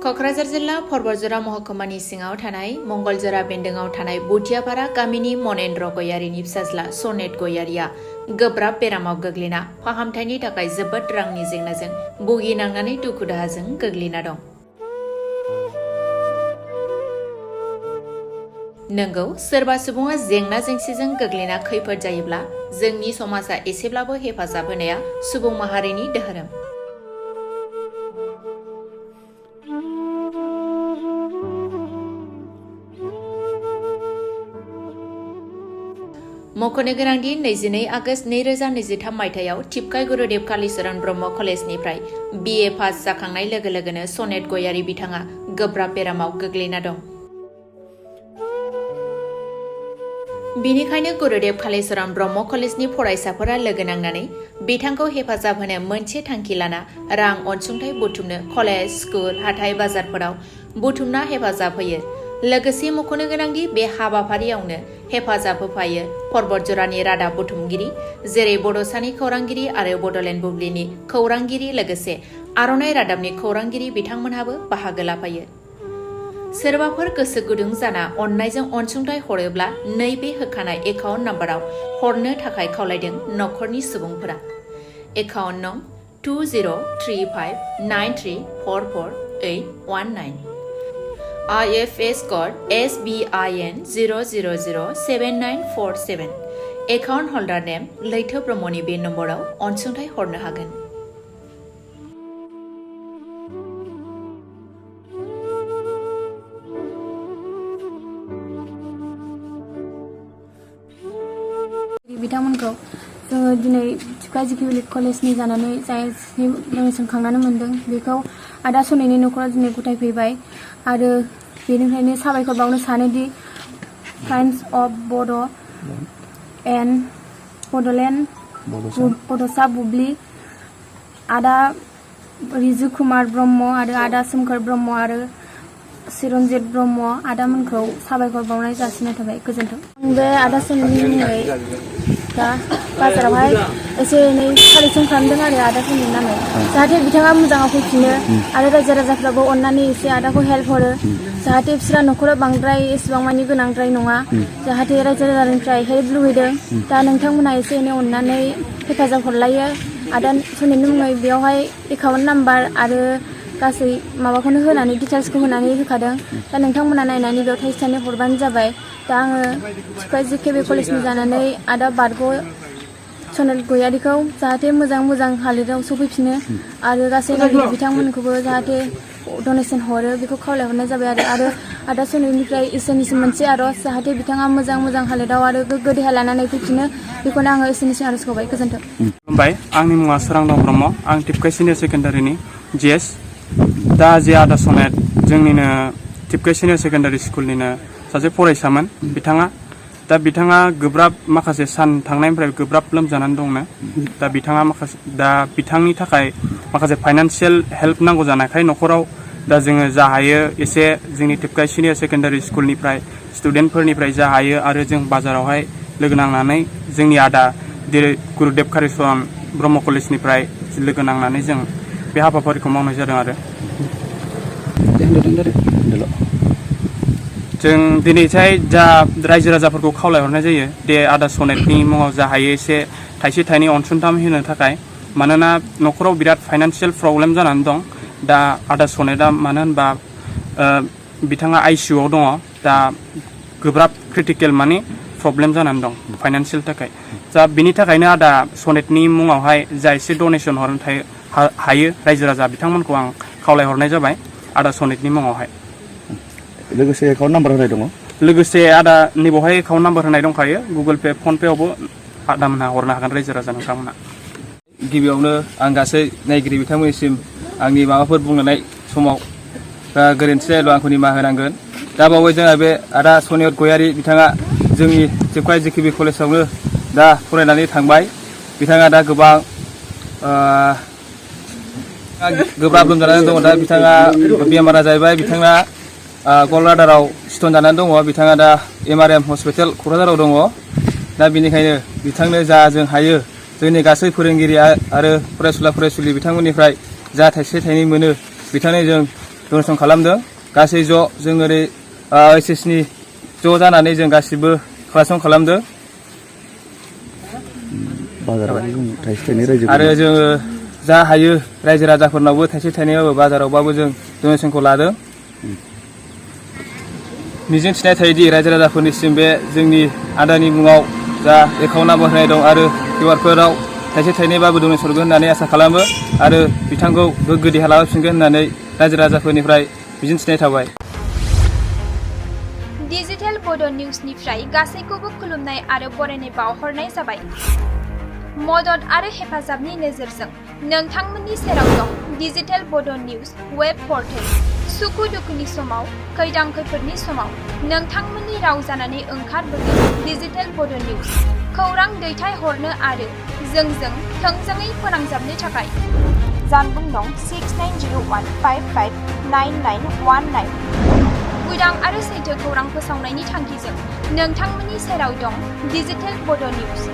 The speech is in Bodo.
क'क्राझार जिल्ला परबतजरा महकुमानि सिङाव थानाय मंगलजरा बेन्दोंआव थानाय बुथियापारा गामिनि मनेन्द्र गयारिनि फिसाज्ला सनेट गयारिया गोब्राब बेरामाव गोग्लैना फाहामथायनि थाखाय जोबोद रांनि जेंनाजों भुगिनांनानै दुखु दाहाजों गोग्लैना दं। नंगौ, सोरबा सुबुङा जेंना जेंसिजों गोग्लैना खैफोद जायोब्ला जोंनि समाजा एसेब्लाबो हेफाजाब होनाया सुबुं माहारिनि धोरोम। मख'नो गोनांदि 22 आगस्ट 2023 मायथाइयाव टिपकाय गुरुदेव कालीचरण ब्रह्म कलेजनिफ्राय BA पास जाखांनाय लोगो लोगोनो सनेट गयारि बिथाङा गोब्राब बेरामाव गोग्लैना दं। बिनिखायनो गुरुदेव कालीचरण ब्रह्म कलेजनि फरायसाफोरा लोगो नांनानै बिथांखौ हेफाजाब होनो मोनसे थांखि लाना रां अनसुंथाइ बुथुमनो कलेज, स्कुल, हाथाइ बाजारफोराव बुथुमना हेफाजाब होयो। लोगोसे मख'नो गोनांदि बे हाबाफारियावनो हेफाजाब होफायो परबतजरानि रादाब बुथुमगिरि जेरै बड'सानि खौरांगिरि आरो बड'लेण्ड बुब्लिनि खौरांगिरि लोगोसे आर'नाइ रादाबनि खौरांगिरि बिथांमोनहाबो बाहागो लाफायो। सोरबाफोर गोसो गुदुं जाना अननायजों अनसुंथाइ हरोब्ला नैबे होखानाय एकाउन्ट नाम्बाराव हरनो थाखाय खावलायदों नखरनि सुबुंफोरा। एकाउन्ट नं 2035944819 IFSC code SBIN0007947 Account Holdhar name लैथो ब्रह्मनि बे नम्बराव अनसुंथाइ हरनो हागोन। बिथांमोनखौ जोङो दिनै टिपकाय कलेजनि जानानै जाय डनेसन खांनानै मोनदों बेखौ आदा सनेटनि न'खराव दिनै गथायफैबाय आरो बेनिफ्रायनो साबायखर बावनो सानोदि फ्रेन्ड्स अफ बड' एन्ड बड'लेण्ड बड'सा बुब्लि आदा रिजु कुमार ब्रह्म आरो आदा सोमखोर ब्रह्म आरो चिरन्जित ब्रह्म आदामोनखौ साबायखर बावनाय जासिनाय थाबाय। गोजोन्थों। बे आदा सनेटनि मुङै दा बाजारावहाय एसे एनै कालेक्सन खालामदों आरो आदा सनेटनि नामै जाहाथे बिथाङा मोजाङाव फैफिनो आरो रायजो राजाफ्राबो अननानै एसे आदाखौ हेल्प हरो जाहाथे बिस्रा न'खराव बांद्राय एसेबां मानि गोनांद्राय नङा जाहाथे रायजो राजानिफ्राय हेल्प लुबैदों। दा नोंथांमोनहा एसे एनै अननानै हेफाजाब हरलायो। आदा सनेटनि मुङै बेयावहाय एकाउन्ट नाम्बार आरो गासै माबाखौनो होनानै डिटेल्सखौ होनानै होखादों। दा नोंथांमोना नायनानै बेयाव थाइसे थाइनै हरबानो जाबाय। दा आङो टिपकाय कलेजनि जानानै आदा बारग' सनेट गयारिखौ जाहाथे मोजां हालोदाव सफैफिनो आरो गासै नागिरि बिथांमोनखौबो जाहाथे डनेसन हरो बेखौ खावलायहरनाय जाबाय आरो आदा सनेटनिफ्राय इसोरनिसिम मोनसे आर'ज जाहाथे बिथाङा मोजां हालोदाव आरो गोग्गो देहा लानानै फैफिनो बेखौनो आङो इसोरनिसिम आर'ज खावबाय। गोजोन्थों। खुलुमबाय, आंनि मुङा सोरांदाव ब्रह्म। आं टिपकाय सिनियर सेकेन्डारिनि GS। दा जे आदा सनेट जोंनिनो टिपकाय सिनियर सेकेन्डारि स्कुलनिनो सासे फरायसामोन बिथाङा गोब्राब माखासे सान थांनायनिफ्राय गोब्राब लोमजानानै दंनो। दा बिथांनि थाखाय माखासे फाइनान्सियेल हेल्प नांगौ जानायखाय न'खराव दा जोङो जा हायो एसे जोंनि टिपकाय सिनियर सेकेन्डारि स्कुलनिफ्राय स्टुडेन्टफोरनिफ्राय जा हायो आरो जों बाजारावहाय लोगो नांनानै जोंनि आदा गुरुदेव कालीचरण ब्रह्म कलेजनिफ्राय लोगो नांनानै जों बे हाबाफारिखौ मावनाय जादों आरो जों दिनैहाय जा रायजो राजाफोरखौ खावलायहरनाय जायो दे आदा सनेटनि मुङाव जा हायो एसे थाइसे थाइनै अनसुंथाइ होनो थाखाय। मानोना न'खराव बिराद फाइनान्सियेल प्रब्लेम जानानै दं। दा आदा सनेटआ मानो होनबा बिथाङा ICUआव दङ। दा गोब्राब क्रिटिकेल माने प्रब्लेम जानानै दं फाइनान्सियेल थाखाय। दा बिनि थाखायनो आदा सनेटनि मुङावहाय जा एसे डनेसन हरनो हायो रायजो राजा बिथांमोनखौ आं खावलायहरनाय जाबाय आदा सनेटनि मुङावहाय। लोगोसे एकाउन्ट नाम्बार होनाय दङ। लोगोसे आदा नैबावहाय एकाउन्ट नाम्बार होनाय दंखायो। गुगोल पे, फन पेआवबो आदामोनहा हरनो हागोन रायजो राजा नोंथांमोना। गिबियावनो आं गासै नायगिरि बिथांमोननिसिम आंनि माबाफोर बुंनाय समाव गोरोन्थि जायोब्ला आंखौ निमाहा होनांगोन। दा बावै जोंहा बे आदा सनेट गयारि बिथाङा जोंनि टिपकाय कलेजावनो दा फरायनानै थांबाय। बिथाङा दा गोब्राब लोमजानानै दङ। दा बिथाङा बेमारा जाहैबाय बिथाङा गलब्लाडाराव स्टन जानानै दङ। बिथाङा दा MRM हस्पिटाल क'क्राझाराव दङ। दा बेनिखायनो बिथांनो जा जों हायो जोंनि गासै फोरोंगिरि आरो फरायसुला फरायसुलि बिथांमोननिफ्राय जा थाइसे थाइनै मोनो बिथांनो जों डनेसन खालामदों गासै ज' जों ओरै SSनि ज' जानानै जों गासिबो कालेक्सन खालामदों बाजाराव जों थाइसे थाइनै रायजो आरो जोङो जा हायो रायजो राजाफोरनावबो थाइसे थाइनैबाबो बाजारावबाबो जों डनेसनखौ लादों मिजिं थिनाय थायोदि रायजो राजाफोरनिसिम बे जोंनि आदानि मुङाव जा एकाउन्ट नाम्बार होनाय दं आरो किउआरफोराव थाइसे थाइनैबाबो डनेसन हरगोन होननानै आसा खालामो आरो बिथांखौ गोग्गो देहा लाबोफिनगोन होननानै रायजो राजाफोरनिफ्राय मिजिं थिनाय थाबाय डिजिटेल बड' निउसनिफ्राय गासैखौबो खुलुमनाय आरो बरायनाय बावहरनाय जाबाय मदद आरो हेफाजाबनि नोजोरजों नोंथांमोननि सेराव दं डिजिटेल बड' निउस वेब पर्टेल सुखु दुखुनि समाव खैदां खैफोदनि समाव नोंथांमोननि राव जानानै ओंखारबोगोन डिजिटेल बड' निउस खौरां दैथायहरनो आरो जोंजों थोंजोङै फोनांजाबनो थाखाय जानबुं दं 6901559919 उदां आरो सैथो खौरां फोसावनायनि थांखिजों नोंथांमोननि सेराव दं डिजिटेल बड' निउस